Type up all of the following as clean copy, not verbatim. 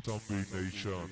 Zombie Nation.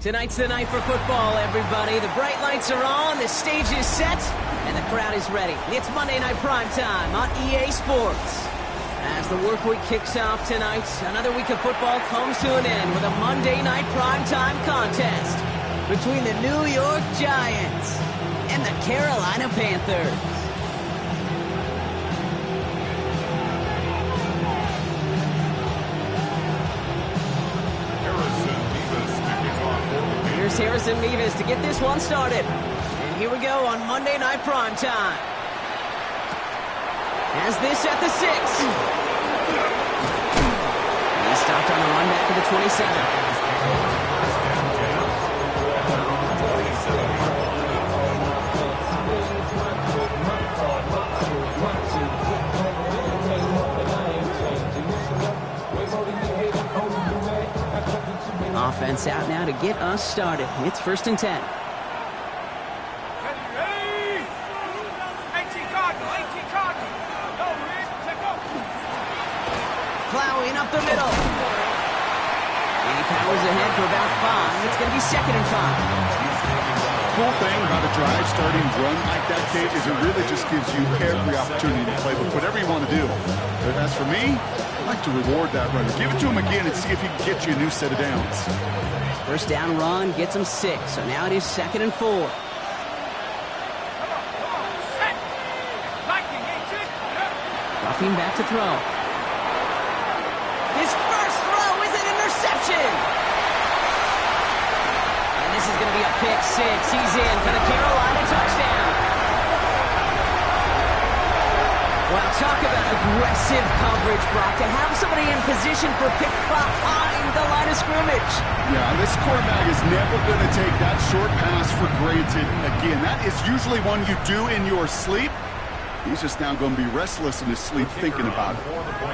Tonight's the night for football, everybody. The bright lights are on, the stage is set, and the crowd is ready. It's Monday Night Primetime on EA Sports. As the work week kicks off tonight, another week of football comes to an end with a Monday Night Primetime contest between the New York Giants and the Carolina Panthers. Here's Harrison Mevis to get this one started. And here we go on Monday Night Primetime. Has this at the 6. He stopped on the run back to the 27. Offense out now to get us started. It's 1st and 10. Plowing up the middle. And he powers ahead for about 5. It's going to be 2nd and 5. Cool thing about a drive starting run like that, Kate, is it really just gives you every opportunity to play with whatever you want to do. But as for me, I like to reward that runner. Give it to him again and see if he can get you a new set of downs. 1st down run gets him 6. So now it is 2nd and 4. Dropping back to throw. His first throw is an interception. And this is going to be a pick 6. He's in for the Carolina touchdown. Well, talk about aggressive coverage, Brock, to have somebody in position for a pick behind the line of scrimmage. Yeah, this quarterback is never going to take that short pass for granted again. That is usually one you do in your sleep. He's just now going to be restless in his sleep thinking about it.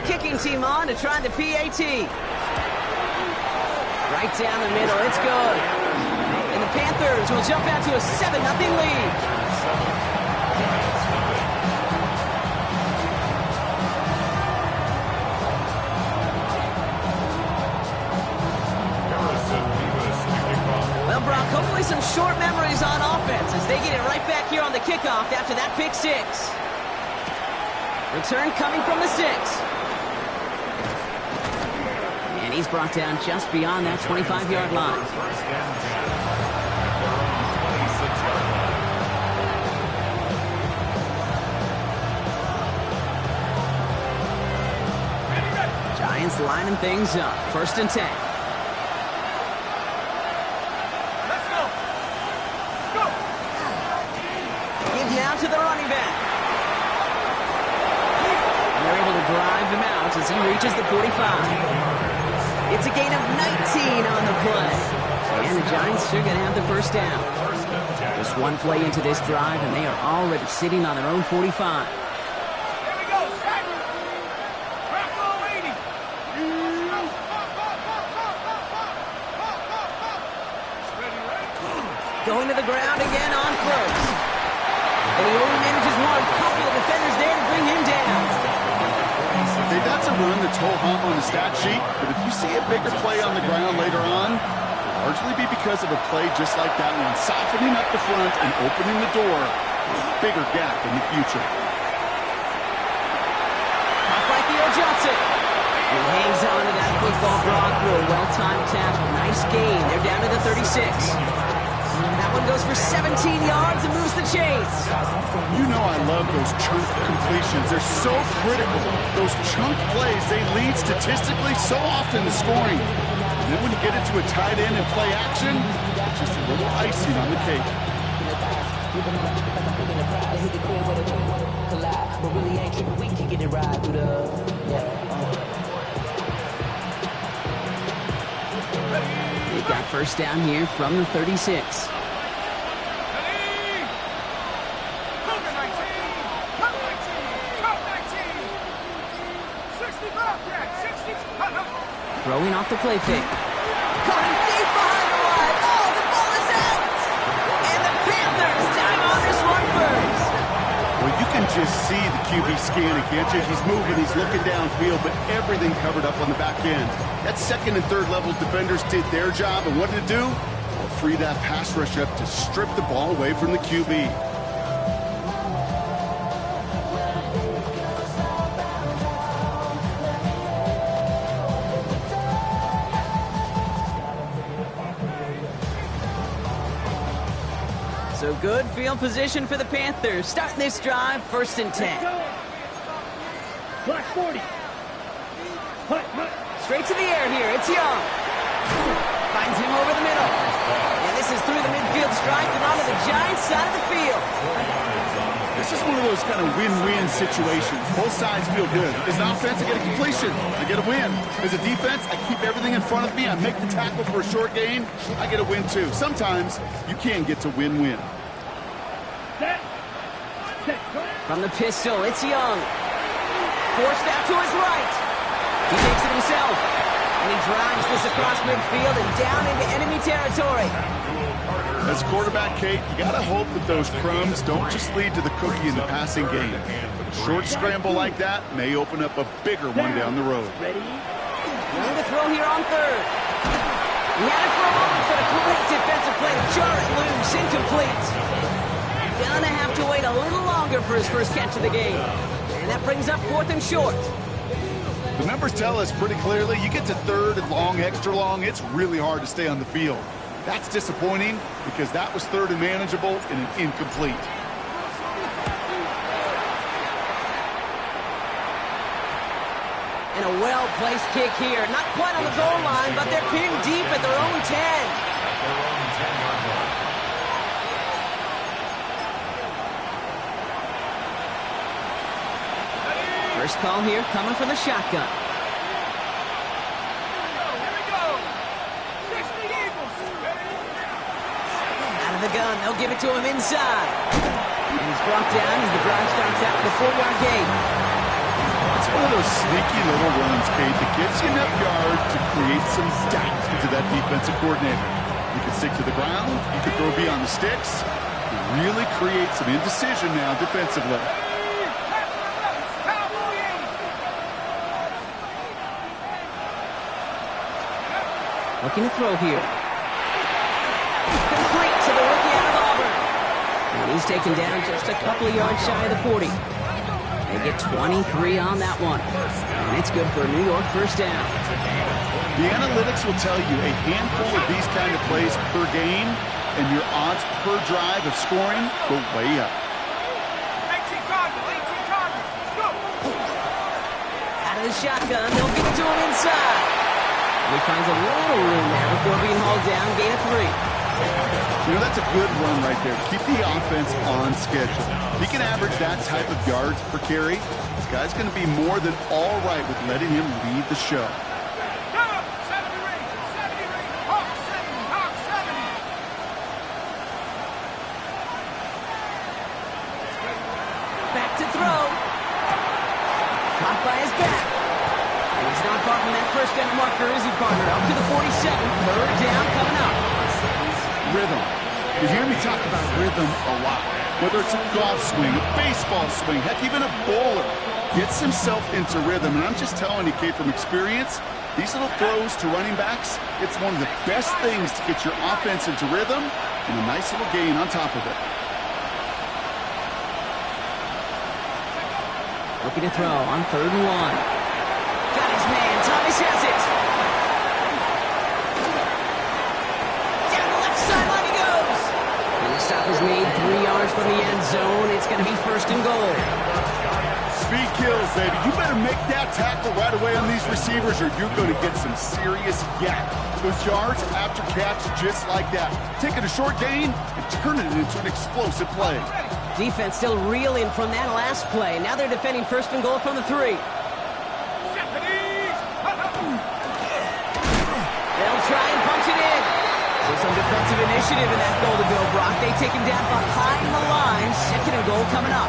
Kicking team on to try the PAT. Right down the middle, it's good. And the Panthers will jump out to a 7-0 lead. Well, Brock, hopefully some short memories on offense as they get it right back here on the kickoff after that pick 6. Return coming from the 6. And he's brought down just beyond that 25-yard line. Giants lining things up. 1st and 10. Give now to the running back. yards as he reaches the 45. It's a gain of 19 on the play. And the Giants are going to have the first down. Just one play into this drive, and they are already sitting on their own 45. Going to the ground again on first. And he only manages one. Couple of defenders there to bring him down. Hey, that's a run that's ho-hum on the stat sheet, but if you see a bigger play on the ground later on, it'll largely be because of a play just like that one, softening up the front and opening the door for a bigger gap in the future. Up by Theo Johnson. He hangs on to that football block for a well-timed tackle. Nice gain. They're down to the 36. That one goes for 17 yards and moves the chains. You know I love those chunk completions. They're so critical. Those chunk plays, they lead statistically so often to scoring. And then when you get into a tight end and play action, it's just a little icing on the cake. They've got first down here from the 36. Throwing off the play fake. Coming deep behind the line. Oh, the ball is out! And the Panthers time on this one first. Well, you can just see the QB scanning, can't you? He's moving, he's looking downfield, but everything covered up on the back end. That second and third level defenders did their job, and what did it do? Well, free that pass rush up to strip the ball away from the QB. So good field position for the Panthers. Starting this drive, 1st and 10. Clock 40. Straight to the air here. It's Young. Finds him over the middle. And this is through the midfield stripe and onto the Giants side of the field. This is one of those kind of win-win situations. Both sides feel good. As an offense, I get a completion. I get a win. As a defense, I keep everything in front of me. I make the tackle for a short gain. I get a win, too. Sometimes, you can get to win-win. From the pistol, it's Young. Forced out to his right. He takes it himself. And he drives this across midfield and down into enemy territory. As quarterback, Kate, you got to hope that those crumbs don't just lead to the cookie in the passing game. A short scramble like that may open up a bigger one down the road. Young to throw here on third. He had it for a moment, but a great defensive play to jar it loose, incomplete. Gonna have to wait a little longer for his first catch of the game. And that brings up 4th and short. The numbers tell us pretty clearly, you get to 3rd and long, extra long, it's really hard to stay on the field. That's disappointing because that was 3rd and manageable and an incomplete. And a well-placed kick here. Not quite on the goal line, but they're pinned deep at their own 10. First call here coming from the shotgun. Out of the gun, they'll give it to him inside. And he's brought down as the drive starts out the 4-yard gain. It's one of those sneaky little runs, Kate, that gets you enough yards to create some doubt into that defensive coordinator. You can stick to the ground, you can throw beyond the sticks. You really create some indecision now defensively. Looking to throw here. Complete to the rookie out of Auburn. And he's taken down just a couple of yards shy of the 40. They get 23 on that one. And it's good for a New York first down. The analytics will tell you a handful of these kind of plays per game, and your odds per drive of scoring go way up. 18 Cardinals, go! Out of the shotgun, they'll give it to him inside. And he finds a little room there before being hauled down, gain of 3. You know, that's a good run right there. Keep the offense on schedule. If he can average that type of yards per carry, this guy's going to be more than all right with letting him lead the show. Back to throw. Caught by his back. And he's not far from that first down marker, is he, partner? Up to the 47. Third down coming up. Rhythm. You hear me talk about rhythm a lot. Whether it's a golf swing, a baseball swing, heck, even a bowler gets himself into rhythm. And I'm just telling you, kid, from experience, these little throws to running backs, it's one of the best things to get your offense into rhythm and a nice little gain on top of it. Looking to throw on 3rd and 1. Got his man. Thomas has it. Down the left sideline he goes. And the stop is made 3 yards from the end zone. It's going to be 1st and goal. Speed kills, baby. You better make that tackle right away on these receivers or you're going to get some serious yak. Those yards after catch just like that. Taking a short gain and turning it into an explosive play. Defense still reeling from that last play. Now they're defending 1st and goal from the 3. They'll try and punch it in. So some defensive initiative in that goal to go, Brock. They take him down behind the line. 2nd and goal coming up.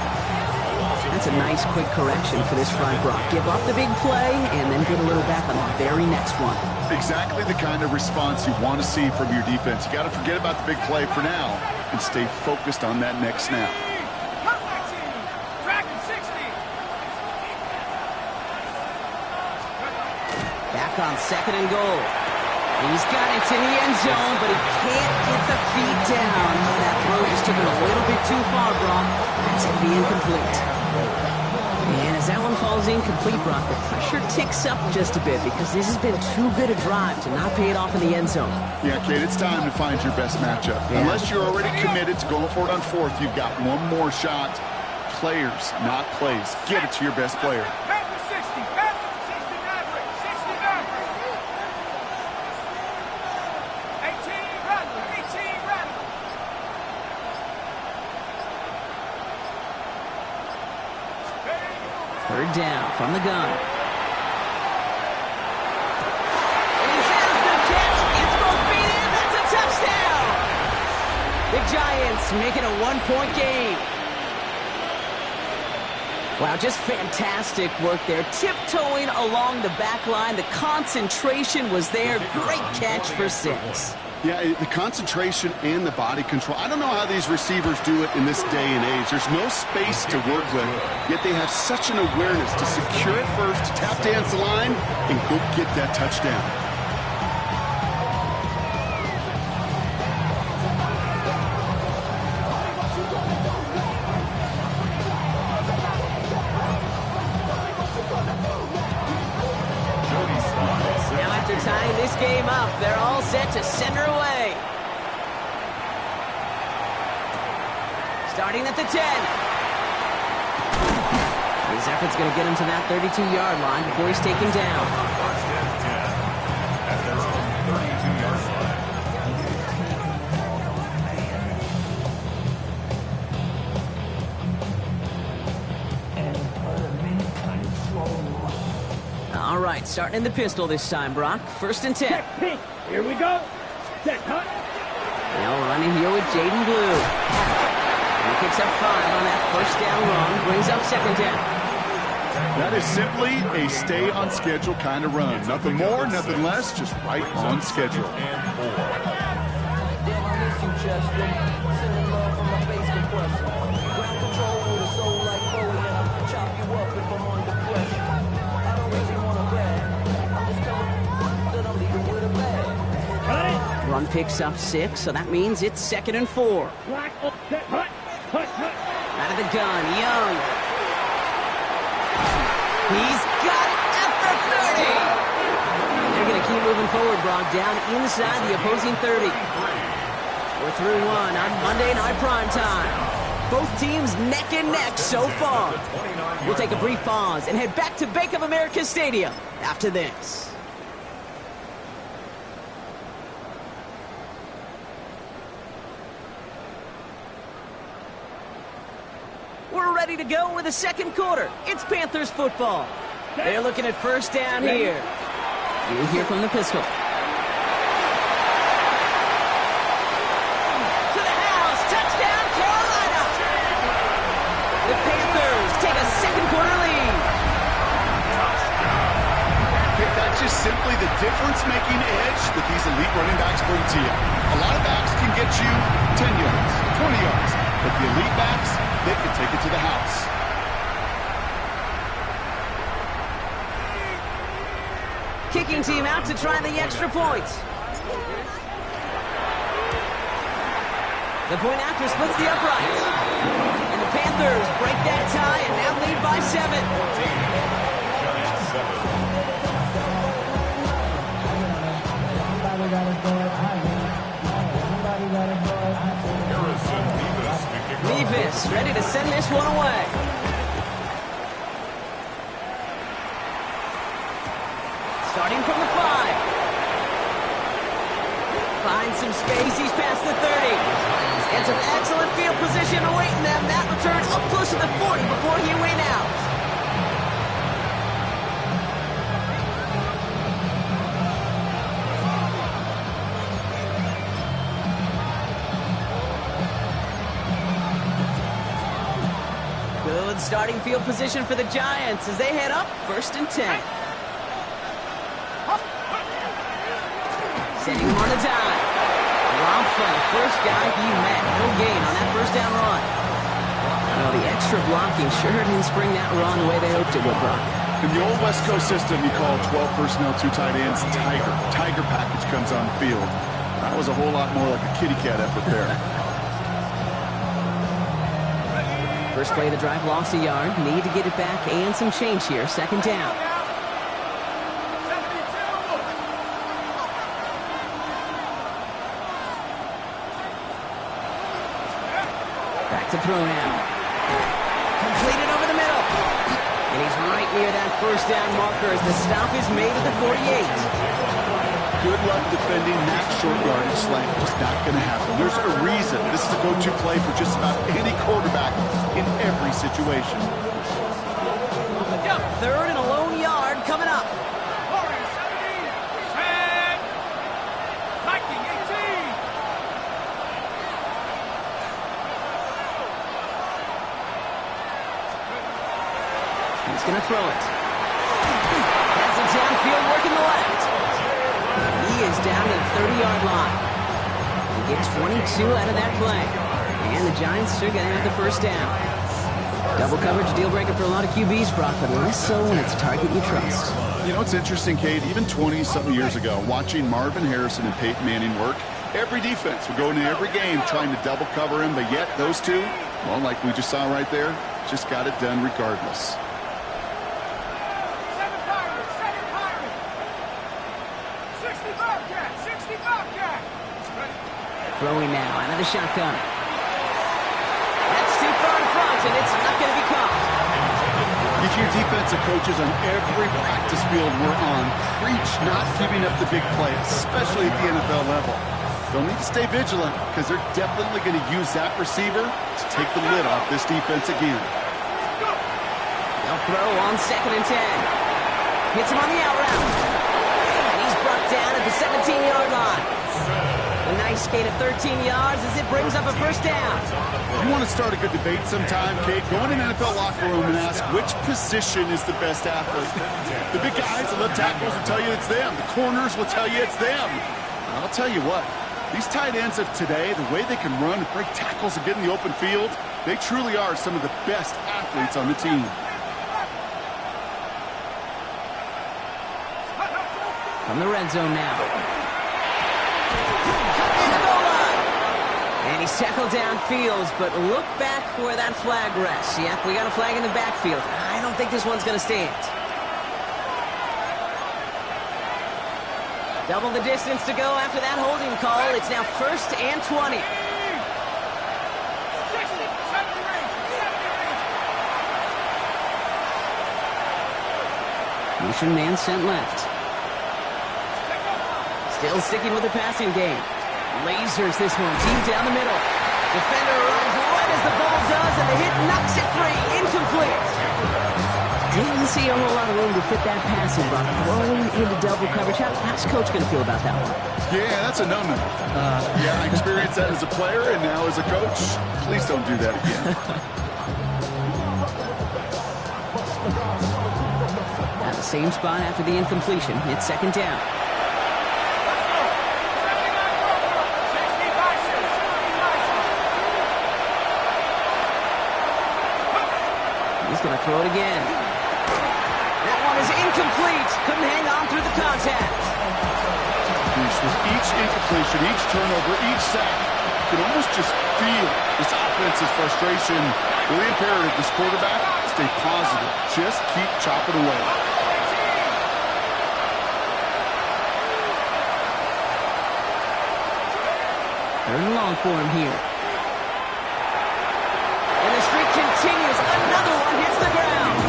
That's a nice quick correction for this front, Brock. Give up the big play and then get a little back on the very next one. Exactly the kind of response you want to see from your defense. You got to forget about the big play for now and stay focused on that next snap. Back on 2nd and goal. He's got it in the end zone, but he can't get the feet down. Oh, that throw just took it a little bit too far, Brock. That's going to be incomplete. And as that one falls incomplete, Brock, the pressure ticks up just a bit because this has been too good a drive to not pay it off in the end zone. Yeah, Kate, it's time to find your best matchup. Yeah. Unless you're already committed to going for it on 4th, you've got one more shot. Players, not plays. Get it to your best player. Third down from the gun. And he has the catch. It's both feet in. That's a touchdown. The Giants making a 1-point game. Wow, just fantastic work there. Tiptoeing along the back line. The concentration was there. Great catch for 6. Yeah, the concentration and the body control. I don't know how these receivers do it in this day and age. There's no space to work with, yet they have such an awareness to secure it first, to tap dance the line, and go get that touchdown. Tying this game up, they're all set to center away. Starting at the 10. His effort's going to get him to that 32-yard line before he's taken down. All right, starting in the pistol this time, Brock. 1st and 10. Here we go. Set, cut. Now running here with Jaden Blue. He picks up 5 on that 1st down run. Brings up 2nd down. That is simply a stay-on-schedule kind of run. Nothing more, nothing less, just right on schedule. Run picks up 6, so that means it's 2nd and 4. Black, set, hut. Out of the gun, Young. He's got it at the 30. And they're going to keep moving forward, Brock, down inside the opposing 30. We're through 1 on Monday Night Primetime. Both teams neck and neck so far. We'll take a brief pause and head back to Bank of America Stadium after this. ready to go with the second quarter. It's Panthers football. They're looking at first down here. You'll hear from the pistol. To the house. Touchdown, Carolina. The Panthers take a second quarter lead. Okay, that's just simply the difference-making edge that these elite running backs bring to you. A lot of backs can get you 10 yards, 20 yards, but the elite backs, they can take it to the house. Kicking team out to try the extra points. The point after splits the uprights. And the Panthers break that tie and now lead by 7. Nevis ready to send this one away. Starting from the 5. Finds some space. He's past the 30. And some excellent field position awaiting them. That return up close to the 40 before he went out. Good starting field position for the Giants as they head up 1st and 10. Sending him on a dive. Dropped by the first guy he met. No gain on that first down run. Well, the extra blocking sure didn't spring that run the way they hoped it would, Brock. In the old West Coast system, you call 12 personnel, 2 tight ends, Tiger. Tiger package comes on the field. That was a whole lot more like a kitty cat effort there. First play of the drive lost a yard. Need to get it back and some change here. 2nd down. Back to throw now. Completed over the middle. And he's right near that first down marker as the stop is made at the 48. Good luck defending that short yardage slant. It's not going to happen. There's a reason this is a go-to play for just about any quarterback in every situation. 3rd and a lone yard coming up. He's going to throw it. Has it downfield working the left. He is down to the 30-yard line. They get 22 out of that play. And the Giants are going to have the first down. Double coverage deal breaker for a lot of QBs, Brock, but less so when it's a target you trust. You know, it's interesting, Kate, even 20-something years ago, watching Marvin Harrison and Peyton Manning work, every defense would go into every game trying to double cover him, but yet those two, well, like we just saw right there, just got it done regardless. Throwing now out of the shotgun. That's too far in front, and it's not going to be caught. You hear defensive coaches on every practice field we're on preach not giving up the big play, especially at the NFL level. They'll need to stay vigilant because they're definitely going to use that receiver to take the lid off this defense again. They'll throw on 2nd and 10. Hits him on the out route. And he's brought down at the 17-yard line. A nice gain of 13 yards as it brings up a first down. You want to start a good debate sometime, Kate? Go in an NFL locker room and ask which position is the best athlete. The big guys, the left tackles will tell you it's them. The corners will tell you it's them. And I'll tell you what, these tight ends of today, the way they can run and break tackles and get in the open field, they truly are some of the best athletes on the team. From the red zone now. And he's tackled downfield, but look back where that flag rests. Yep, we got a flag in the backfield. I don't think this one's going to stand. Double the distance to go after that holding call. It's now 1st and 20. Motion man sent left. Still sticking with the passing game. Lasers this one, deep down the middle. Defender runs right as the ball does, and the hit knocks it free. Incomplete. Didn't see a whole lot of room to fit that pass in, but throwing into double coverage. How's Coach going to feel about that one? Yeah, that's a no-no. Yeah, I experienced that as a player, and now as a coach, please don't do that again. At the same spot after the incompletion. It's second down. He's going to throw it again. That one is incomplete. Couldn't hang on through the contact. With each incompletion, each turnover, each sack, you can almost just feel this offense's frustration. Really imperative, this quarterback, stay positive. Just keep chopping away. Third and long for him here. And the streak continues. Another one hits the ground.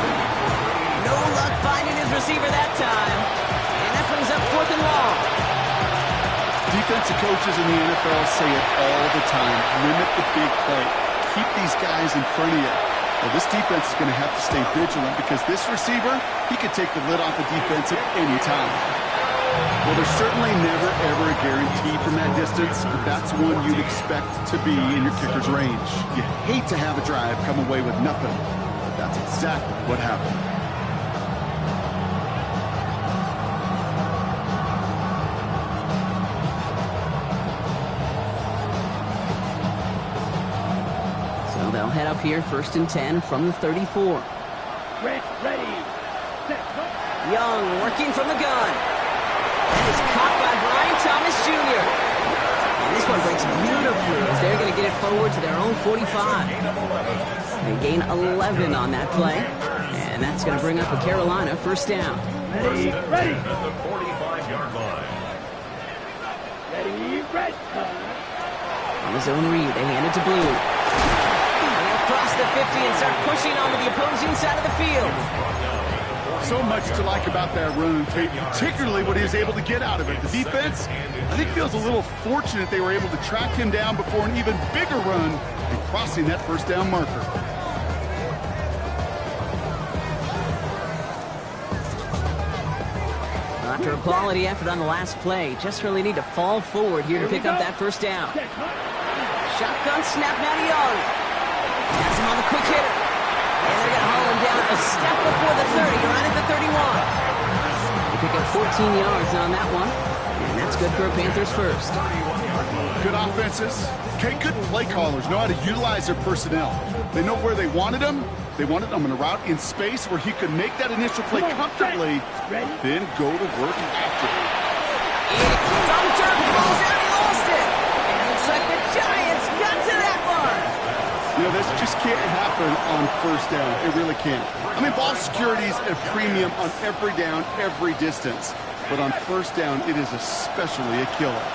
No luck finding his receiver that time. And that brings up fourth and long. Defensive coaches in the NFL say it all the time. Limit the big play. Keep these guys in front of you. Well, this defense is going to have to stay vigilant because this receiver, he could take the lid off the defense at any time. Well, there's certainly never, ever a guarantee from that distance, but that's one you'd expect to be in your kicker's range. You hate to have a drive come away with nothing, but that's exactly what happened. So they'll head up here, 1st and 10 from the 34. Ready. Set. Young working from the gun. That is caught by Brian Thomas Jr. And this one breaks beautifully as they're going to get it forward to their own 45. They gain 11 on that play. And that's going to bring up a Carolina first down. Ready. At the 45-yard line. Ready. On his own read, they hand it to Blue. And they'll cross the 50 and start pushing onto the opposing side of the field. So much to like about that run, Tate, particularly what he was able to get out of it. The defense, I think, feels a little fortunate they were able to track him down before an even bigger run and crossing that first down marker. After a quality effort on the last play, just really need to fall forward here to pick up that first down. Shotgun snap now to Young. Has him on the quick hitter. And they're going to haul him down a step before the 30, right at the 31. They pick up 14 yards on that one, and that's good for a Panthers first. Good offenses. Okay, good play callers know how to utilize their personnel. They know where they wanted him. They wanted him in a route in space where he could make that initial play comfortably, then go to work after it. On the turn, falls out, he lost it. And it looks like the Giants got to that one. You know, this just can't happen on first down. It really can't. I mean, ball security is a premium on every down, every distance. But on first down, it is especially a killer.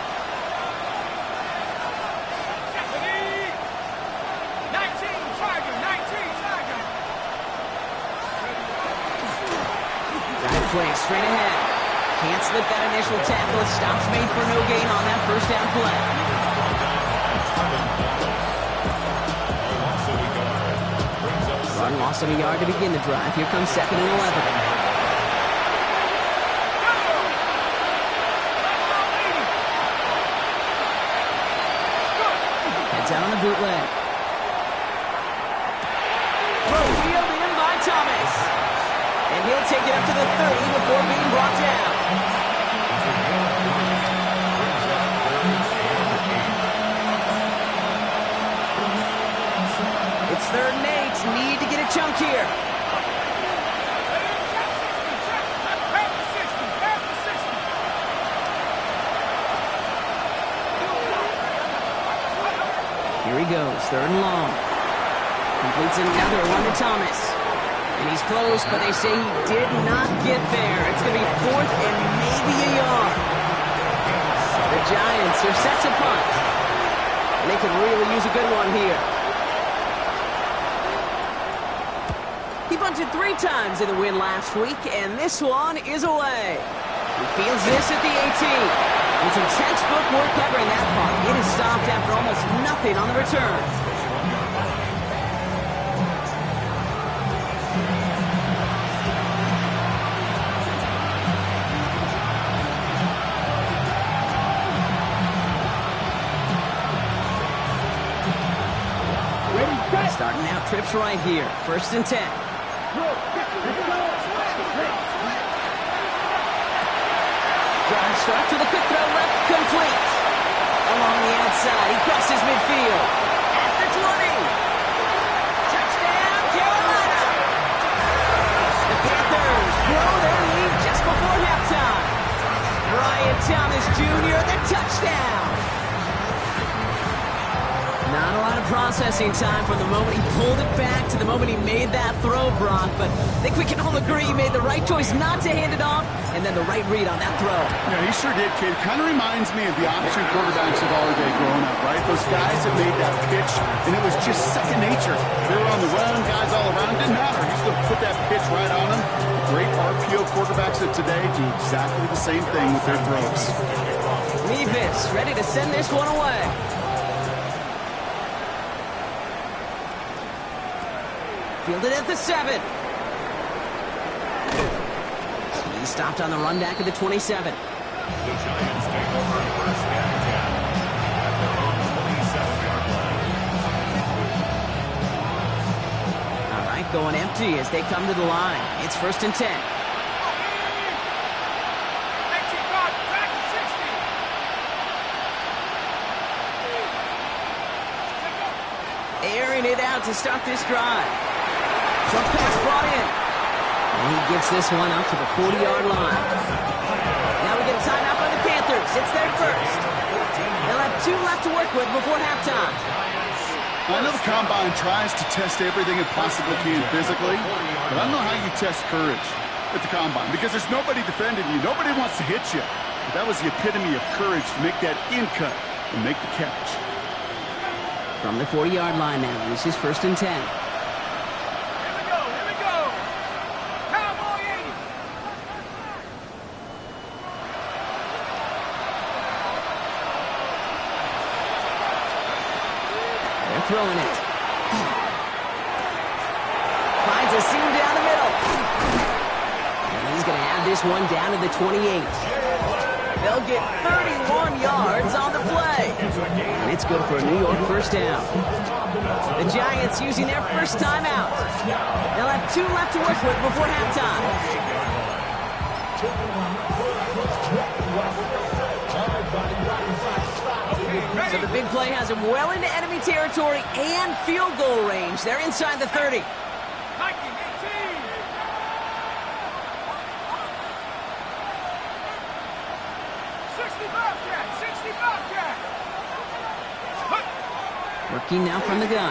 Play straight ahead. Can't slip that initial tackle. Stops made for no gain on that first down play. Run loss of a yard to begin the drive. Here comes 2nd and 11. Heads out on the bootleg. Wheeled in by Thomas. And he'll take it up to the 30 before being brought down. It's 3rd and 8. Need to get a chunk here. Here he goes. 3rd and long. Completes another one to Thomas. And he's close, but they say he did not get there. It's going to be 4th and maybe a yard. The Giants are set to punt. And they could really use a good one here. He punted 3 times in the win last week, and this one is away. He feels this at the 18. It's some textbook work covering that part. It is stopped after almost nothing on the return. Starting out trips right here. 1st and 10. Drive start to the quick throw left, complete. Along the outside, he crosses midfield. At the 20. Touchdown, Carolina. The Panthers grow their lead just before halftime. Brian Thomas Jr., the touchdown. Not a lot of processing time from the moment he pulled it back to the moment he made that throw, Brock. But I think we can all agree he made the right choice not to hand it off, and then the right read on that throw. Yeah, he sure did, kid. Kind of reminds me of the option quarterbacks of our day growing up, right? Those guys that made that pitch, and it was just second nature. They were on the run, guys all around. Didn't matter. He's going to put that pitch right on them. Great RPO quarterbacks of today do exactly the same thing with their throws. Levis ready to send this one away. Fielded at the 7. He stopped on the run back at the 27. The Giants take over on 1st and 10 at their own 27-yard line. All right, going empty as they come to the line. It's 1st and 10. Airing it out to start this drive. Some pass brought in. And he gets this one out to the 40-yard line. Now we get a timeout by the Panthers. It's their first. They'll have 2 left to work with before halftime. I know the Combine tries to test everything it possibly can physically, but I don't know how you test courage at the Combine because there's nobody defending you. Nobody wants to hit you. But that was the epitome of courage to make that in cut and make the catch. From the 40-yard line now, this is 1st and 10. Throwing it. Finds a seam down the middle. And he's going to have this one down to the 28. They'll get 31 yards on the play. And it's good for a New York first down. The Giants using their first timeout. They'll have 2 left to work with before halftime. So the big play has him well into enemy territory and field goal range. They're inside the 30. Working now from the gun.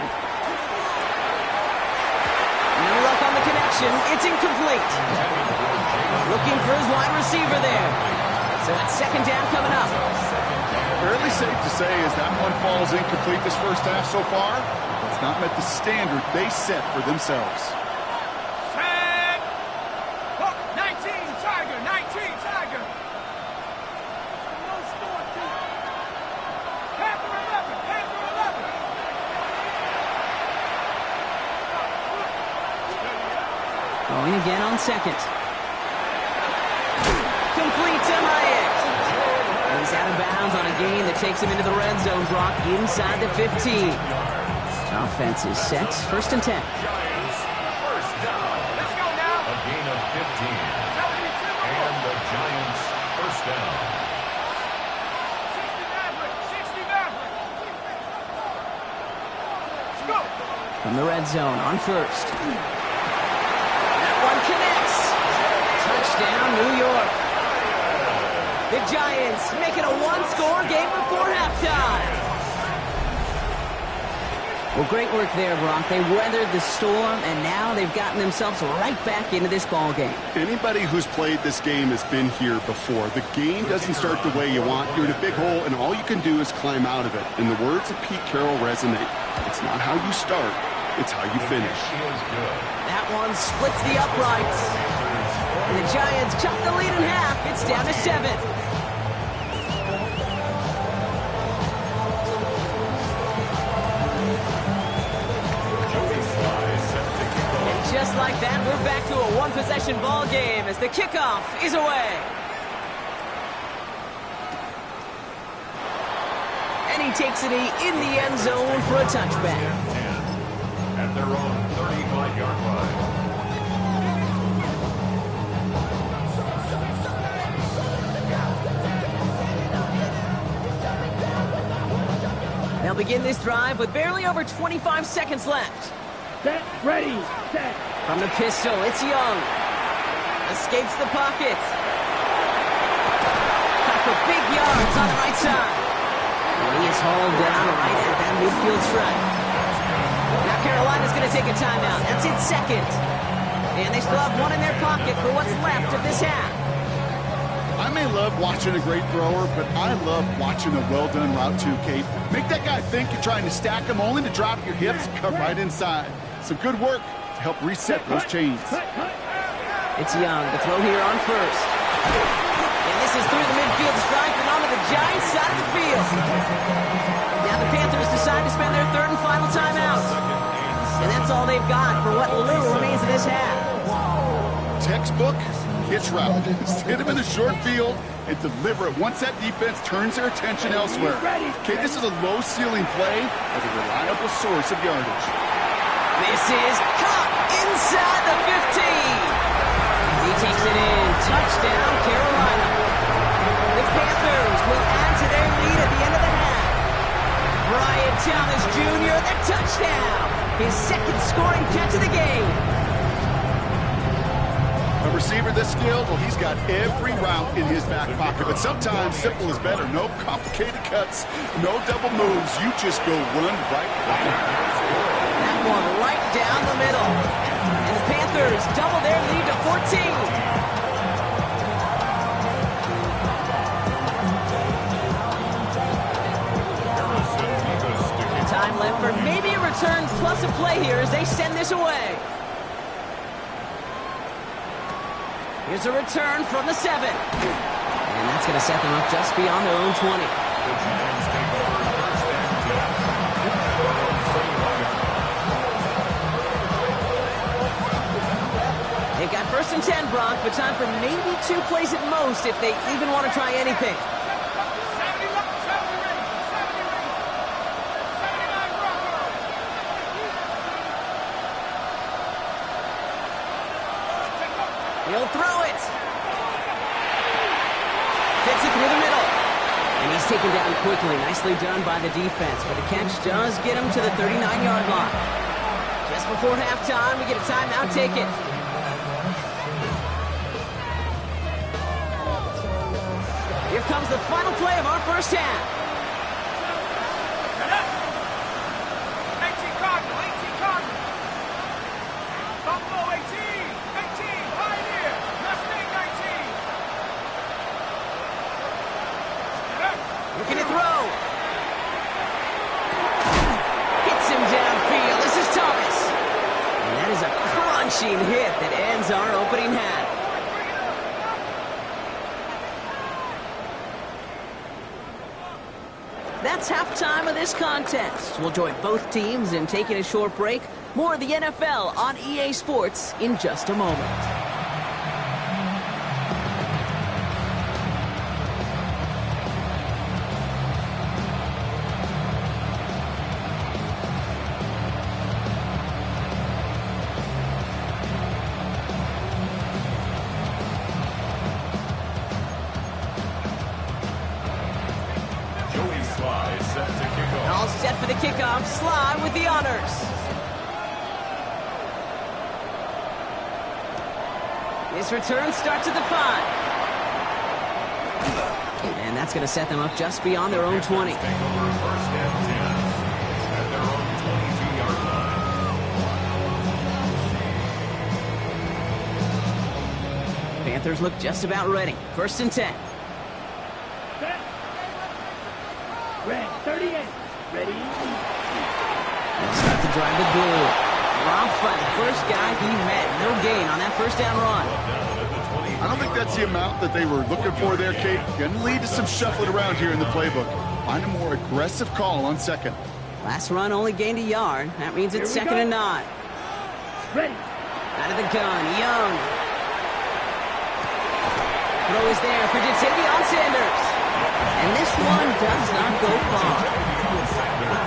No luck on the connection. It's incomplete. Looking for his wide receiver there. So it's 2nd down coming up. Fairly safe to say as that one falls incomplete this first half so far, it's not met the standard they set for themselves. Set. Hook. 19 Tiger. 19 Tiger. No score, team. Panther 11. Panther 11. Throwing again on 2nd. Complete to Hyatt. He's out of bounds on a gain that takes him into the red zone, Brock, inside the 15. Offense is set. 1st and 10. Giants, first down. Let's go now. A gain of 15. And the Giants, first down. 60 Maverick. 60 Maverick. Let's go. From the red zone on 1st. That one connects. Touchdown, New York. The Giants making a 1-score game before halftime. Well, great work there, Brock. They weathered the storm, and now they've gotten themselves right back into this ball game. Anybody who's played this game has been here before. The game doesn't start the way you want. You're in a big hole, and all you can do is climb out of it. And the words of Pete Carroll resonate. It's not how you start, it's how you finish. That one splits the uprights. And the Giants cut the lead in half. It's down to 7. And just like that, we're back to a one-possession ball game as the kickoff is away. And he takes it in the end zone for a touchback. At their own 35-yard line. They'll begin this drive with barely over 25 seconds left. Set, ready, set. From the pistol, it's Young. Escapes the pocket. Cut for big yards on the right side. And he is hauled down right at that midfield stripe. Now Carolina's going to take a timeout. That's its second. And they still have one in their pocket for what's left of this half. I may love watching a great thrower, but I love watching a well-done route too, Kate. Make that guy think you're trying to stack him only to drop your hips, cut right inside. Some good work to help reset those chains. It's Young to throw here on first. And this is through the midfield stripe and onto the Giants side of the field. Now the Panthers decide to spend their third and final timeout. And that's all they've got for what little remains of this half. Textbook hitch route. Hit him in the short field and deliver it once that defense turns their attention elsewhere. Okay, this is a low-ceiling play with a reliable source of yardage. This is caught inside the 15. He takes it in. Touchdown, Carolina. The Panthers will add to their lead at the end of the half. Brian Thomas Jr., the touchdown. His second scoring catch of the game. A receiver this skilled, well, he's got every route in his back pocket, but sometimes simple is better. No complicated cuts, no double moves. You just go run right by him. That one right down the middle. And the Panthers double their lead to 14. Time left for maybe a return plus a play here as they send this away. Here's a return from the 7. And that's going to set them up just beyond their own 20. The Giants take over first and 10. They've got first and 10, Brock, but time for maybe 2 plays at most if they even want to try anything. 70 left, 70 ready, 70 ready. 79 Broncos. He'll throw it. Fits it through the middle. And he's taken down quickly. Nicely done by the defense. But the catch does get him to the 39-yard line. Just before halftime, we get a timeout ticket. Here comes the final play of our first half. 18 Cardinal, 18 Cardinal. Buffalo 18, 18, Pioneer, Mustang 19. Looking to throw. Hits him downfield. This is Thomas. And that is a crunching hit that ends our opening half. That's halftime of this contest. We'll join both teams in taking a short break. More of the NFL on EA Sports in just a moment. All set for the kickoff. Sly with the honors. This return starts at the 5. And that's going to set them up just beyond their own 20. Take over first and 10 at their own 22-yard line. Panthers look just about ready. First and 10. Set. Red, 38. Ready. They'll start to drive the goal. Dropped by the first guy he met. No gain on that first down run. Down at the I don't think that's the amount that they were looking for there, Kate. Going to lead to some shuffling around here in the playbook. Find a more aggressive call on second. Last run only gained a yard. That means it's second and 9. Ready. Out of the gun, Young. Throw is there for Jatavion Sanders. And this one does not go far.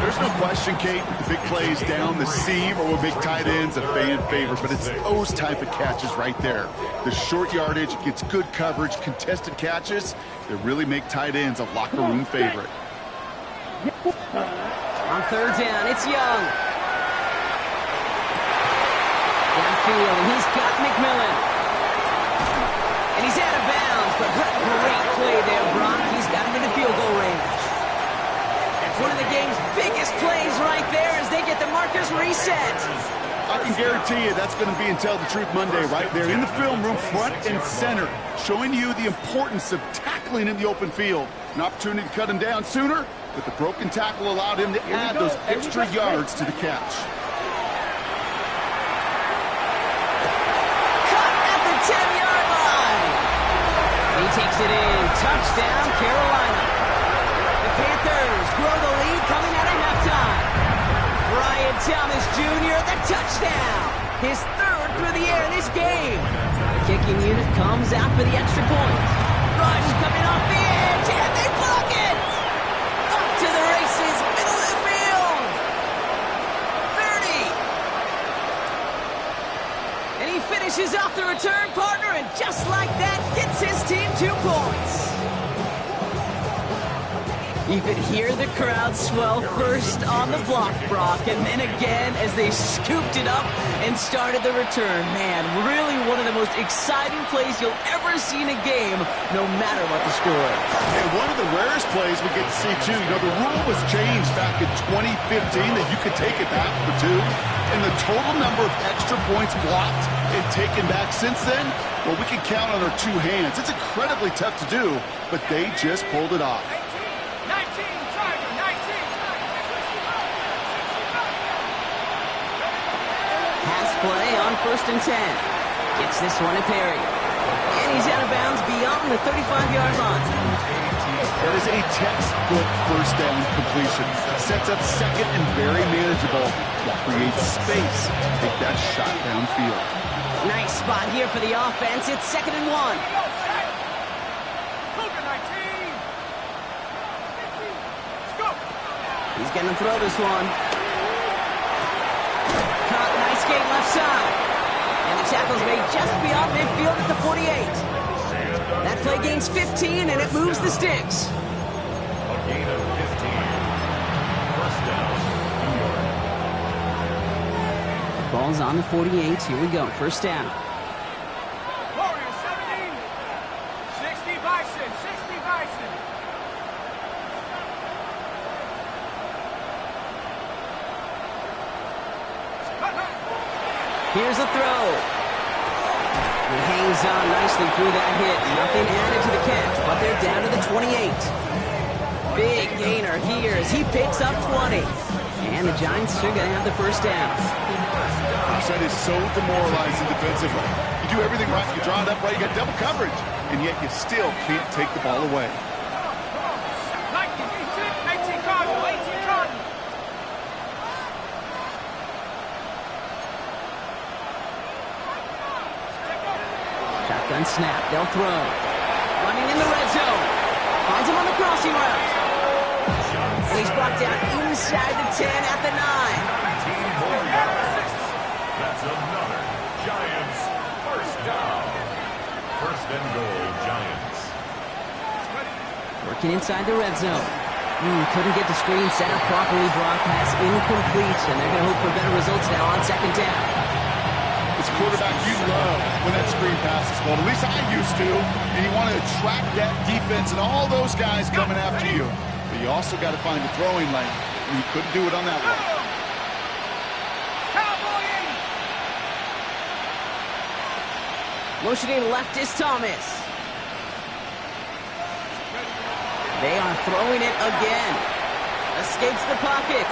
There's no question, Kate, the big plays down the seam or with big tight ends, a fan favorite, but it's those type of catches right there. The short yardage, it gets good coverage, contested catches that really make tight ends a locker room favorite. On third down, it's Young. Downfield, and he's got McMillan. And he's out of bounds, but great play there, Brock. He's got him in the field goal range. One of the game's biggest plays right there as they get the markers reset. I can guarantee you that's going to be in Tell the Truth Monday right there in the film room, front and center, showing you the importance of tackling in the open field. An opportunity to cut him down sooner, but the broken tackle allowed him to add those extra yards to the catch. Cut at the 10-yard line. He takes it in. Touchdown, Carolina. The Panthers grow the lead coming out of halftime. Brian Thomas Jr., the touchdown. His third through the air in this game. The kicking unit comes out for the extra point. Rush coming off the edge, and they block it. Off to the races, middle of the field. 30. And he finishes off the return partner, and just like that, gets his team 2 points. You could hear the crowd swell first on the block, Brock, and then again as they scooped it up and started the return. Man, really one of the most exciting plays you'll ever see in a game, no matter what the score is. And one of the rarest plays we get to see, too. You know, the rule was changed back in 2015 that you could take it back for 2. And the total number of extra points blocked and taken back since then, well, we can count on our 2 hands. It's incredibly tough to do, but they just pulled it off. 19, Tiger, 19. Pass play on 1st and 10. Gets this one to Perry. And he's out of bounds beyond the 35-yard line. That is a textbook first down completion. Sets up second and very manageable. While creates space to take that shot downfield. Nice spot here for the offense. It's 2nd and 1. Cougar 19. Scoop. He's going to throw this one. Caught, nice gain left side. And the tackle's made just beyond midfield at the 48. That play gains 15, and it moves the sticks. A gain of 15. First down, New York. Ball's on the 48. Here we go. First down. Warriors 70. 60 Bison. 60 Bison. Here's a throw. He hangs on nicely through that hit. Nothing added to the catch, but they're down to the 28. Big gainer here as he picks up 20. And the Giants are going to have the first down. Gosh, that is so demoralizing defensively. You do everything right, you draw it up right, you got double coverage, and yet you still can't take the ball away. 18 Cardinal. 18 Cardinal. Shotgun snap. They'll throw. Running in the red zone. Finds him on the crossing route. And he's brought down inside the 10 at the 9. That's another Giants first down. First and goal, Giants. Working inside the red zone. Couldn't get the screen set up properly. Brock pass incomplete, and they're going to hope for better results now on 2nd down. As a quarterback, you love when that screen pass is called. At least I used to. And you want to attract that defense and all those guys coming after you. But you also got to find the throwing lane. And you couldn't do it on that one. Motioning left is Thomas. They are throwing it again. Escapes the pocket.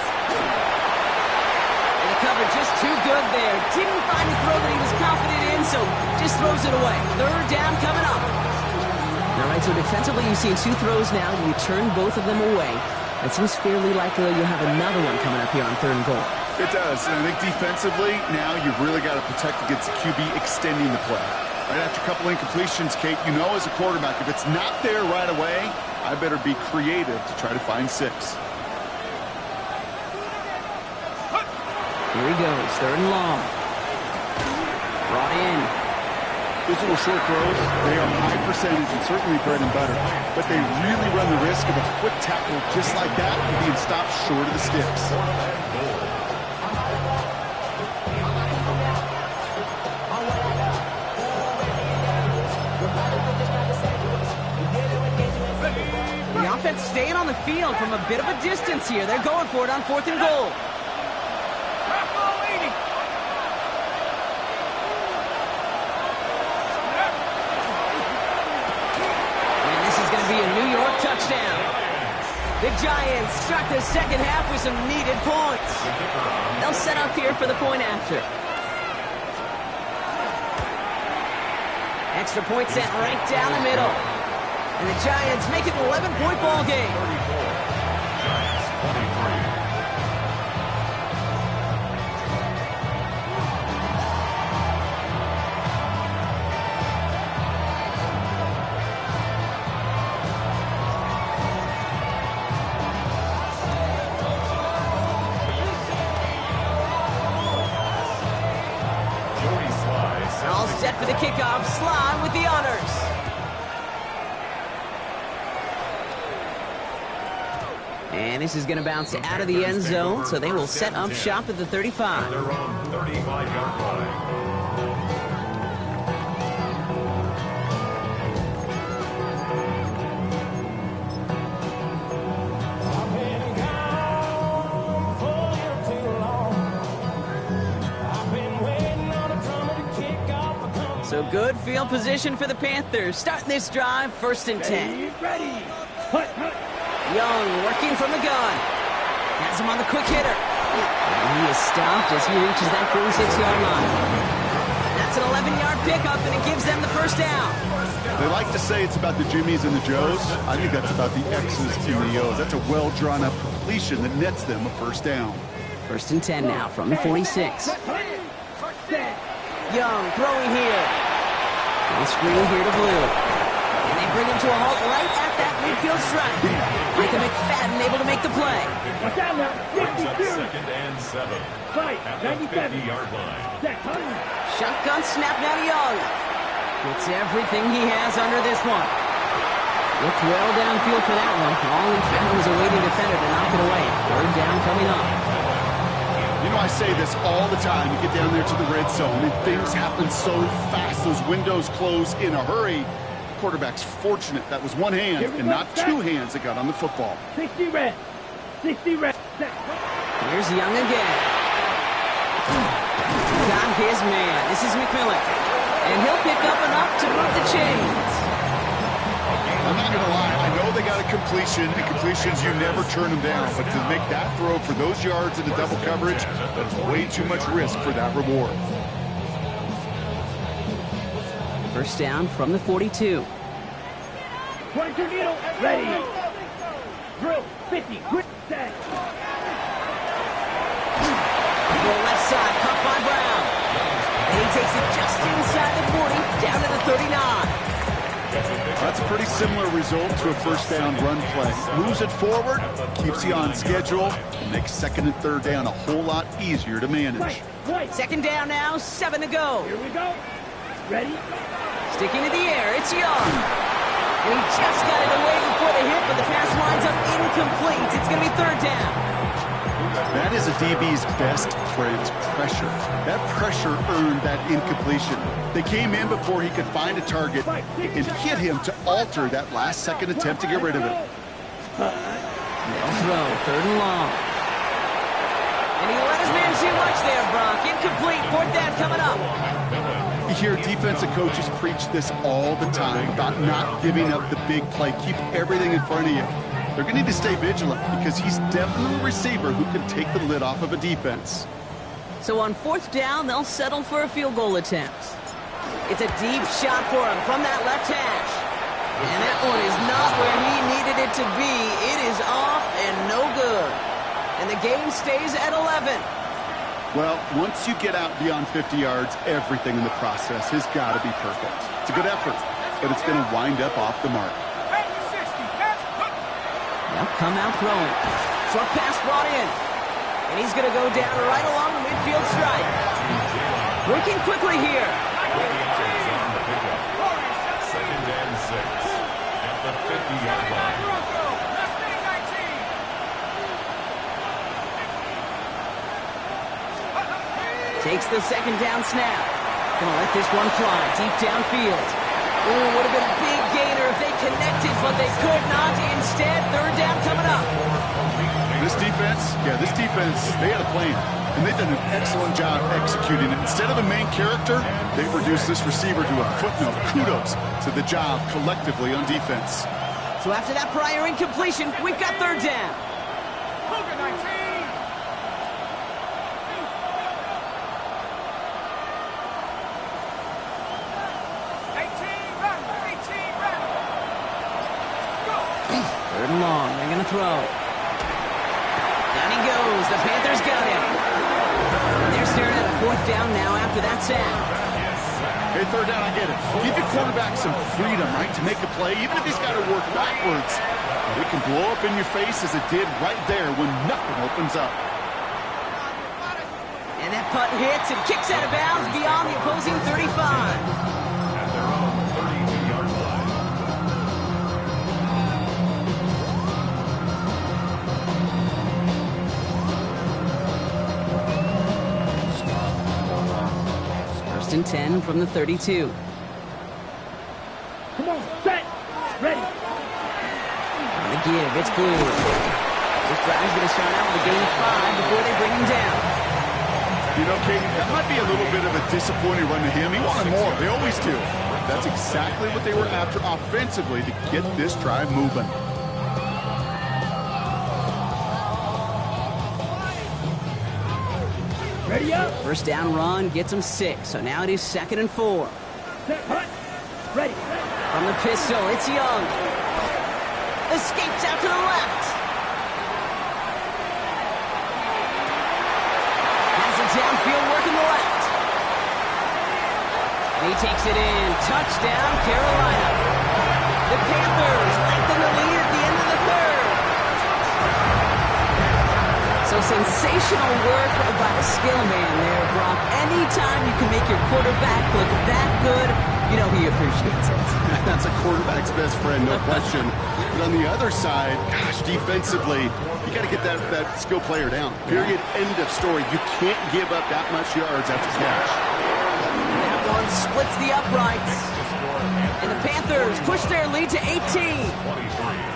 And the covered just too good there. Didn't find a throw that he was confident in, so just throws it away. Third down coming up. All right, so defensively you've seen 2 throws now. You turn both of them away. It seems fairly likely you'll have another one coming up here on 3rd and goal. It does, and I think defensively, now you've really got to protect against the QB extending the play. Right after a couple incompletions, Kate, you know as a quarterback, if it's not there right away, I better be creative to try to find 6. Here he goes, 3rd and long. Brought in. Those little short throws, they are high percentage and certainly bread and butter, but they really run the risk of a quick tackle just like that and being stopped short of the sticks. The offense staying on the field from a bit of a distance here. They're going for it on 4th and goal. Be a New York touchdown. The Giants start the second half with some needed points. They'll set up here for the point after. Extra point set right down the middle. And the Giants make it an 11-point ball game. 34. Giants 23. All set for the kickoff. Sly with the honors. And this is going to bounce out of the end zone, so they will set up shop at the 35. Their own 35-yard line. So good field position for the Panthers. Starting this drive, 1st and 10. Ready. Young working from the gun. Has him on the quick hitter. And he is stopped as he reaches that 46-yard line. That's an 11-yard pickup, and it gives them the 1st down. They like to say it's about the Jimmies and the Joes. I think that's about the X's and the O's. That's a well-drawn-up completion that nets them a 1st down. 1st and 10 now from the 46. Young throwing here. On screen here to Blue. And they bring him to a halt right at that midfield stripe. Micah McFadden able to make the play. Brings up 2nd and 7. At the 50-yard line. Shotgun snap now to Young. Gets everything he has under this one. Looked well downfield for that one. All he found was a waiting defender to knock it away. 3rd down coming up. You know, I say this all the time. You get down there to the red zone, and things happen so fast. Those windows close in a hurry. The quarterback's fortunate that was one hand and not 2 hands that got on the football. 60 red. 60 red. Here's Young again. Got his man. This is McMillan. And he'll pick up enough to move the chains. I'm not going to lie. I know they got a completion, and completions, you never turn them down. But to make that throw for those yards in the double coverage, that's way too much risk for that reward. 1st down from the 42. 22 needle. Ready. Drill. 50. Quick set. Left side, caught by Brown. And he takes it just inside the 40, down to the 39. That's a pretty similar result to a 1st down run play. Moves it forward, keeps you on schedule, and makes 2nd and 3rd down a whole lot easier to manage. 2nd down now, 7 to go. Here we go. Ready? Sticking to the air, it's Young. And he just got it away before the hit, but the pass winds up incomplete. It's going to be 3rd down. That is a DB's best friend, pressure. That pressure earned that incompletion. They came in before he could find a target and hit him to alter that last-second attempt to get rid of it. They'll throw, 3rd and long. And he let his man too much there, Brock. Incomplete, 4th down coming up. You hear defensive coaches preach this all the time about not giving up the big play. Keep everything in front of you. They're going to need to stay vigilant because he's definitely a receiver who can take the lid off of a defense. So on 4th down, they'll settle for a field goal attempt. It's a deep shot for him from that left hash. And that one is not where he needed it to be. It is off and no good. And the game stays at 11. Well, once you get out beyond 50 yards, everything in the process has got to be perfect. It's a good effort, but it's going to wind up off the mark. They'll come out throwing. Short pass brought in. And he's going to go down right along the midfield stripe. Working quickly here. Second and 6 at the 50-yard line. Takes the second down snap. Gonna let this one fly deep downfield. Ooh, would have been a big gainer if they connected, but they could not. Instead, 3rd down coming up. This defense, they had a plan, and they've done an excellent job executing it. Instead of the main character, they've reduced this receiver to a footnote. Kudos to the job collectively on defense. So after that prior incompletion, we've got 3rd down. Third and long, they're going to throw. Down he goes. The Panthers got him. And they're staring at a 4th down now after that sack. Hey, 3rd down, I get it. Give your quarterback some freedom, right, to make a play, even if he's got to work backwards. It can blow up in your face as it did right there when nothing opens up. And that punt hits and kicks out of bounds beyond the opposing 35. At their own 32-yard line. First and 10 from the 32. Come on, set, ready. On the give, it's Blue. This drive's going to start out with a gain of 5 before they bring him down. You know, Katie, that might be a little bit of a disappointing run to him. He wanted more. They always do. That's exactly what they were after offensively to get this drive moving. Ready up. First down run gets him 6, so now it is 2nd and 4. Set, hut. Ready. From the pistol, it's Young. Escapes out to the left. Has it downfield working the left. And he takes it in. Touchdown, Carolina. The Panthers lengthen the lead at the end of the 3rd. So sensational work by the skill man there, Brock. Anytime you can make your quarterback look that good, you know he appreciates it. That's a quarterback's best friend, no question. But on the other side, gosh, defensively, you got to get that skill player down. Period. End of story. You can't give up that much yards after catch. That one splits the uprights. And the Panthers push their lead to 18. 23.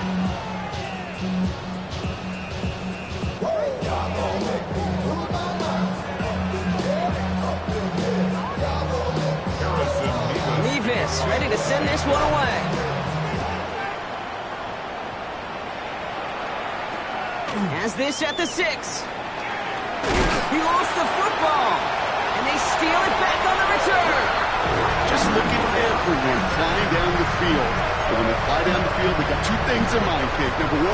Nevis ready to send this one away. Has this at the 6. He lost the football. And they steal it back on the return. Just look at everyone flying down the field. And when they fly down the field, they got 2 things in mind, Kate. Number 1,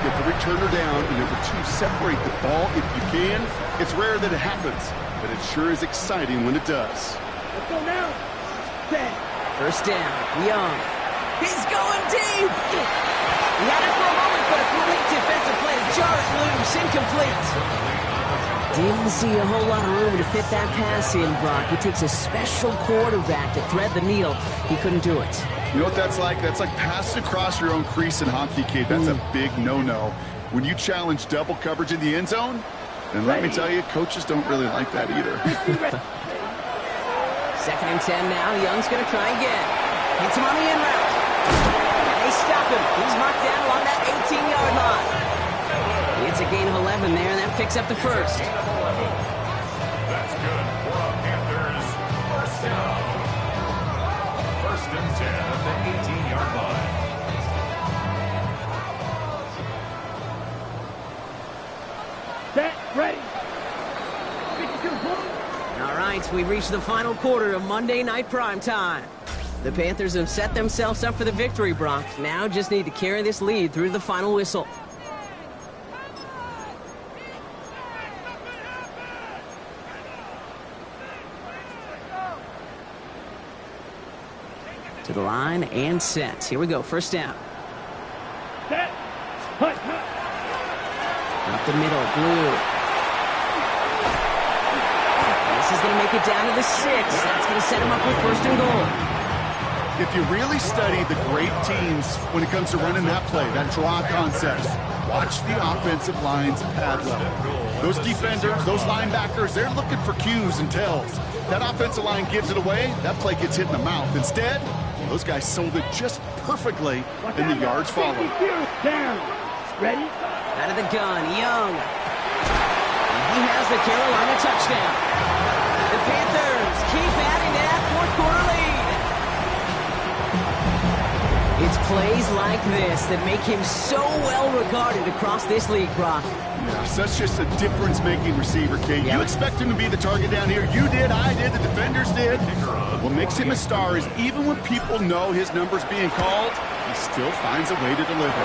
get the returner down. And number 2, separate the ball if you can. It's rare that it happens, but it sure is exciting when it does. Let's go now. Set. First down, Young. He's going deep. He had it for a moment, but a great defensive play to jar it loose, incomplete. Didn't see a whole lot of room to fit that pass in, Brock. It takes a special quarterback to thread the needle. He couldn't do it. You know what that's like? That's like passing across your own crease in hockey, Kate. That's a big no-no. When you challenge double coverage in the end zone, then let me tell you, coaches don't really like that either. 2nd and 10 now. Young's going to try again. Hits him on the in route. And they stop him. He's marked down along that 18-yard line. It's a gain of 11 there, and that picks up the first. That's good for the Panthers. First down. 1st and 10 at the 18-yard line. Set, ready. 52, we reach the final quarter of Monday Night Primetime. The Panthers have set themselves up for the victory, Brock. Now just need to carry this lead through the final whistle. To the line and set. Here we go, first down. Set. Hut. Up the middle, Blue. This is going to make it down to the 6. That's going to set him up with first and goal. If you really study the great teams when it comes to running that play, that draw concept, watch the offensive line's pad level. Those defenders, those linebackers, they're looking for cues and tells. That offensive line gives it away, that play gets hit in the mouth. Instead, those guys sold it just perfectly, and the yards follow. Down. Ready? Out of the gun, Young. He has the Carolina touchdown. The Panthers keep adding to that fourth-quarter lead. It's plays like this that make him so well regarded across this league, Brock. Yes, that's just a difference-making receiver, Kate. You expect him to be the target down here. You did, I did, the defenders did. What makes him a star is even when people know his number's being called, he still finds a way to deliver.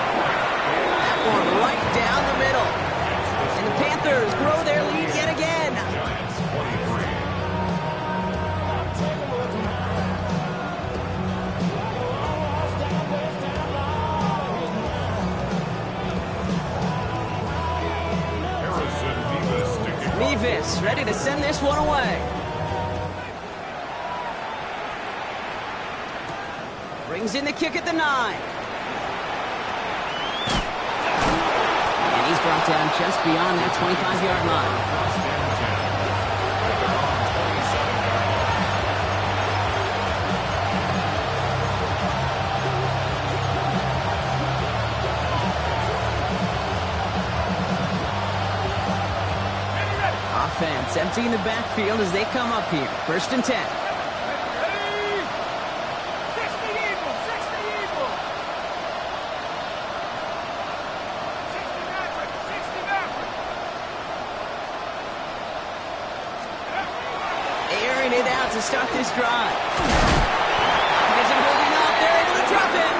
That one right down the middle. And the Panthers grow their lead yet again. Mevis ready to send this one away. Brings in the kick at the 9. And he's brought down just beyond that 25-yard line. Offense emptying the backfield as they come up here. First and 10. Airing it out to start this drive. Isn't holding up. They're able to drop it.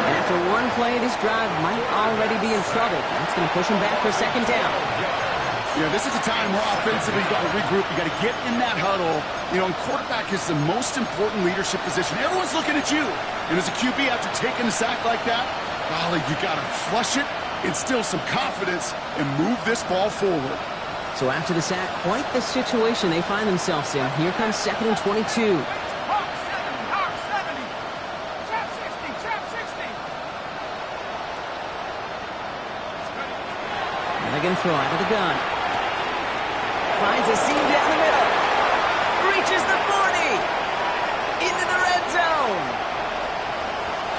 And after one play, this drive might already be in trouble. That's going to push him back for second down. Yeah, this is a time where offensively you've got to regroup. You got to get in that huddle. You know, and quarterback is the most important leadership position. Everyone's looking at you. And as a QB, after taking a sack like that, golly, you got to flush it, instill some confidence, and move this ball forward. So after the sack, quite the situation they find themselves in. Here comes second and 22. They're going to throw out of the gun. Finds a seam down the middle. Reaches the 40. Into the red zone.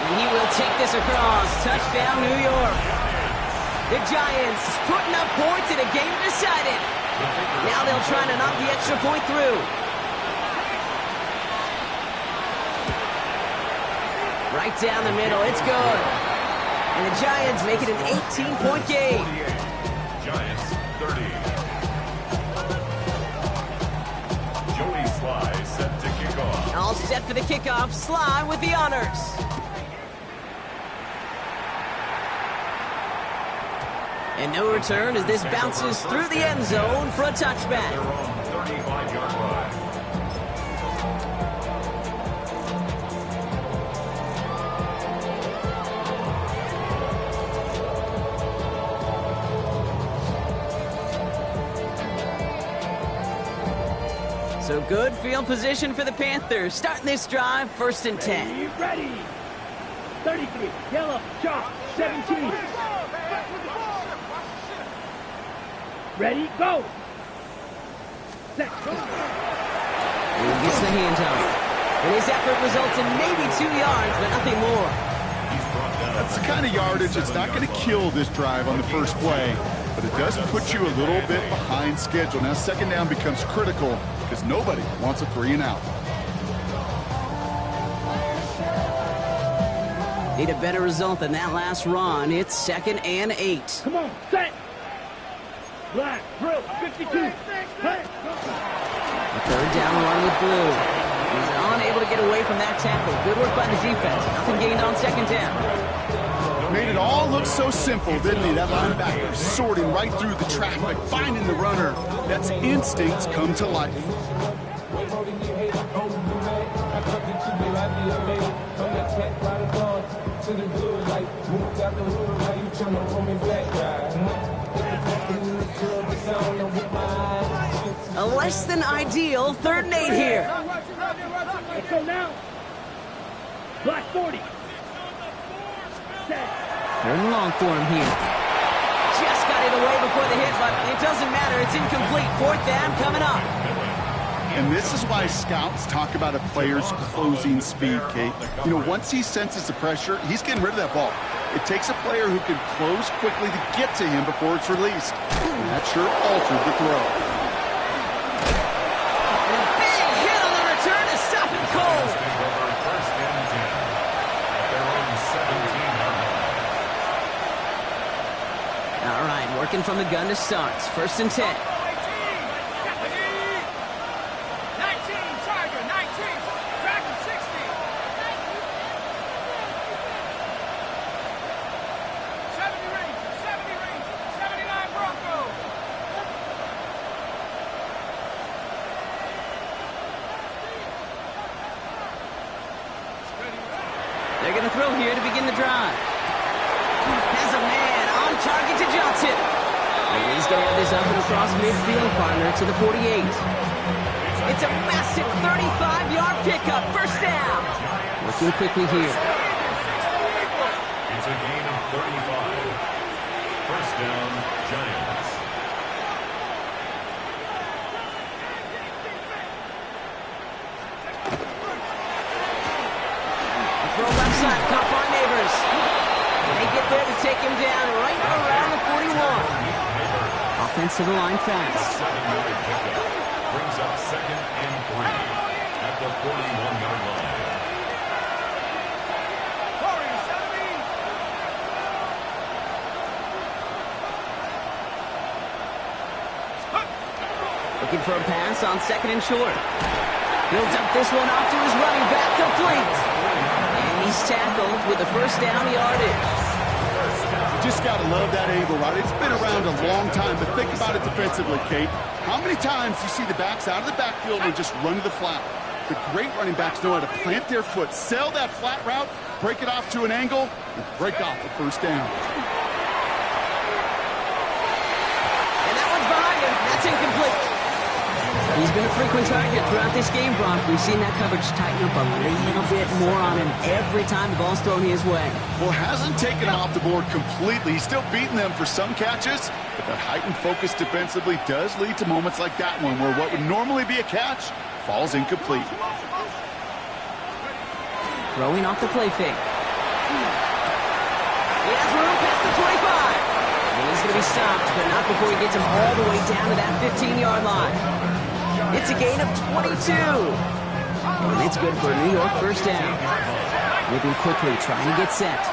And he will take this across. Touchdown, New York. The Giants putting up points in a game decided. Now they'll try to knock the extra point through. Right down the middle. It's good. And the Giants make it an 18-point game. Giants 30. Joey Sly set to kick off. All set for the kickoff. Sly with the honors. And no return as this bounces through the end zone for a touchback. Their own 35-yard line. So good field position for the Panthers. Starting this drive, first and 10. Ready. 33. Yellow. Chalk. 17. Ready. Go. Set. And he gets the handoff. And his effort results in maybe 2 yards, but nothing more. That's the kind of yardage that's not going to kill this drive on the first play, but it does put you a little bit behind schedule. Now second down becomes critical because nobody wants a 3 and out. Need a better result than that last run. It's second and 8. Come on. Set. Black. Drill. 52. Play. The Third down run with Blue. He's unable to get away from that tackle. Good work by the defense. Nothing gained on second down. Made it all look so simple, didn't he? That linebacker sorting right through the traffic, finding the runner. That's instincts come to life. A less than ideal 3rd and 8 here. Let's go now. Block 40. Set. 3rd and long for him here. Just got it away before the hit, but it doesn't matter. It's incomplete. 4th down coming up. And this is why scouts talk about a player's closing speed, Kate. You know, once he senses the pressure, he's getting rid of that ball. It takes a player who can close quickly to get to him before it's released. And that sure altered the throw. And a big hit on the return to stop him cold. First and 10 at their own 17-yard line. All right, working from the gun to start. 1st and 10. They're going to throw here to begin the drive. Has a man on target to Johnson. And he's going to have this up and across midfield, partner, to the 48. It's a massive 35-yard pickup. 1st down. Working quickly here. It's a gain of 35. 1st down, Giants. Throw left side, caught by Neighbors. And they get there to take him down right around the 41. Offense to the line fast. 7-yard pickup. Brings up 2nd and 3 at the 41-yard line. Looking for a pass on 2nd and short. He'll dump this one off to his running back, complete. And he's tackled with the 1st down yardage. You just got to love that angle, right? It's been around a long time, but think about it defensively, Kate. How many times do you see the backs out of the backfield and just run to the flat? The great running backs know how to plant their foot, sell that flat route, break it off to an angle, and break off the 1st down. And that one's behind him. That's incomplete. He's been a frequent target throughout this game, Brock. We've seen that coverage tighten up a little bit more on him every time the ball's thrown his way. Well, hasn't taken him off the board completely. He's still beating them for some catches, but that heightened focus defensively does lead to moments like that one where what would normally be a catch falls incomplete. Throwing off the play fake. He has room past the 25. And he's going to be stopped, but not before he gets him all the way down to that 15-yard line. It's a gain of 22. And it's good for a New York 1st down. Moving quickly, trying to get set.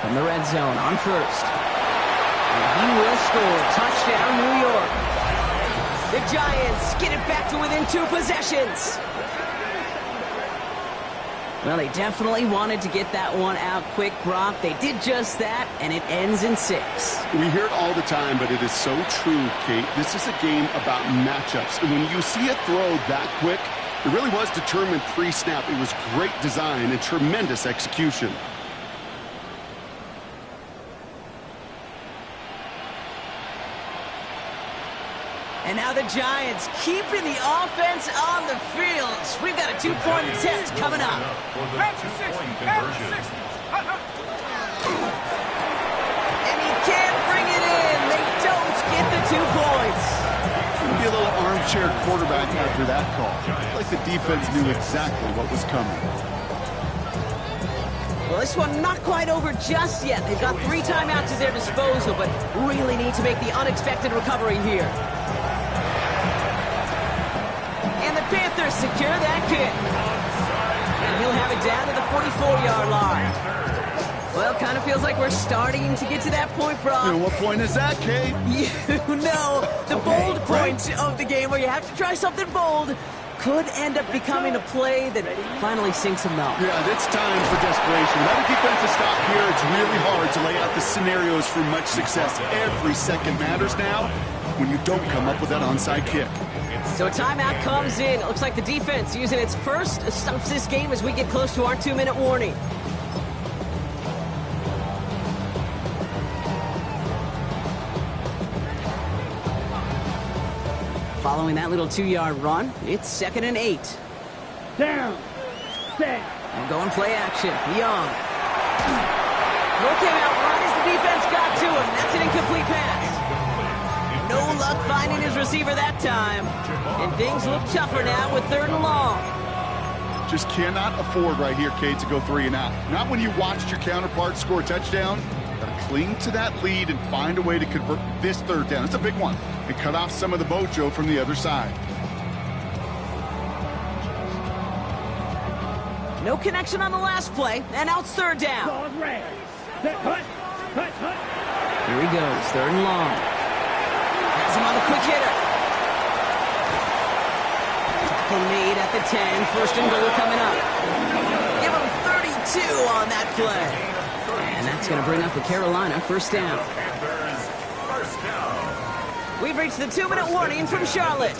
From the red zone on 1st. And he will score. Touchdown, New York. The Giants get it back to within 2 possessions. Well, they definitely wanted to get that one out quick, Brock. They did just that, and it ends in 6. We hear it all the time, but it is so true, Kate. This is a game about matchups. And when you see a throw that quick, it really was determined pre-snap. It was great design and tremendous execution. And now the Giants keeping the offense on the field. We've got a 2-point attempt coming up. And he can't bring it in. They don't get the 2 points. Be a little armchair quarterback after that call. It's like the defense knew exactly what was coming. Well, this one not quite over just yet. They've got 3 timeouts at their disposal, but really need to make the unexpected recovery here. to secure that kick. And he'll have it down to the 44-yard line. Well, kind of feels like we're starting to get to that point, Brock. And what point is that, Kate? You know, the bold point of the game where you have to try something bold could end up becoming a play that finally sinks him though. Yeah, it's time for desperation. Without a defensive stop here, it's really hard to lay out the scenarios for much success. Every second matters now when you don't come up with that onside kick. So a timeout comes in. It looks like the defense using its first stops this game as we get close to our 2-minute warning. Following that little 2-yard run, it's 2nd and 8. Down. Set. And going play action. Young. Throw came out right as the defense got to him. That's an incomplete pass. No luck finding his receiver that time. And things look tougher now with 3rd and long. Just cannot afford right here, Kate, to go 3 and out. Not when you watched your counterpart score a touchdown. Gotta cling to that lead and find a way to convert this 3rd down. It's a big one. And cut off some of the mojo from the other side. No connection on the last play, and now it's 3rd down. Ball red. Set. Hut. Hut. Hut. Here he goes, 3rd and long. Has him on the quick hitter. Tackle made at the 10, 1st and goal coming up. Give him 32 on that play. And that's going to bring up the Carolina 1st down. We've reached the 2-minute warning from Charlotte.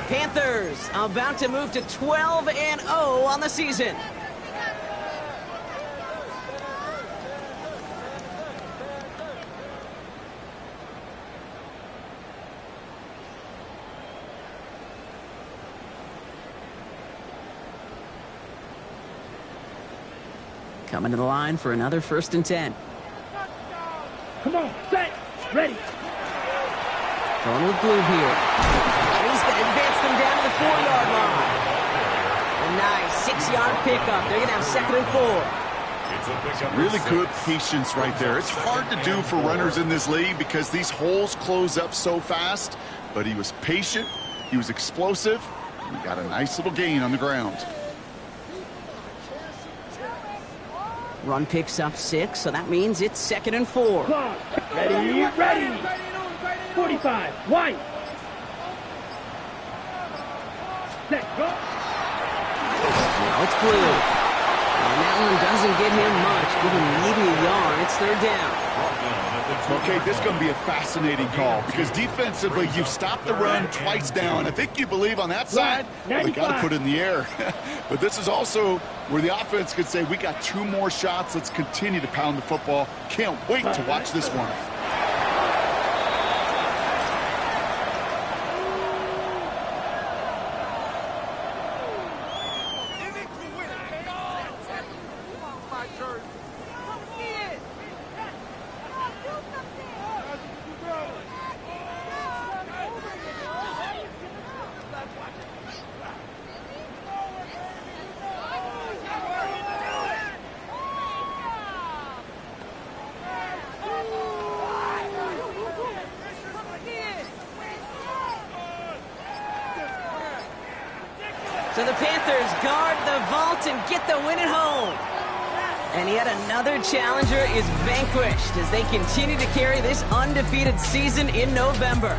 Panthers about to move to 12-0 on the season. Coming to the line for another 1st and 10. Come on. Set. Ready. Going with blue here. And he's going to advance them down to the 4-yard line. A nice 6-yard pickup. They're going to have 2nd and 4. Really good patience right there. It's hard to do for runners in this league because these holes close up so fast. But he was patient. He was explosive. And he got a nice little gain on the ground. Run picks up 6, so that means it's 2nd and 4. Clock. Ready. Ready. 45. White. Set. Go. Now it's blue. And that one doesn't get him much. Give him maybe a yard. It's 3rd down. Okay, this is going to be a fascinating call because defensively, you've stopped the run twice down. I think you believe on that side, they got to put it in the air. But this is also where the offense could say, we got 2 more shots. Let's continue to pound the football. Can't wait to watch this one. So the Panthers guard the vault and get the win at home. And yet another challenger is vanquished as they continue to carry this undefeated season in November.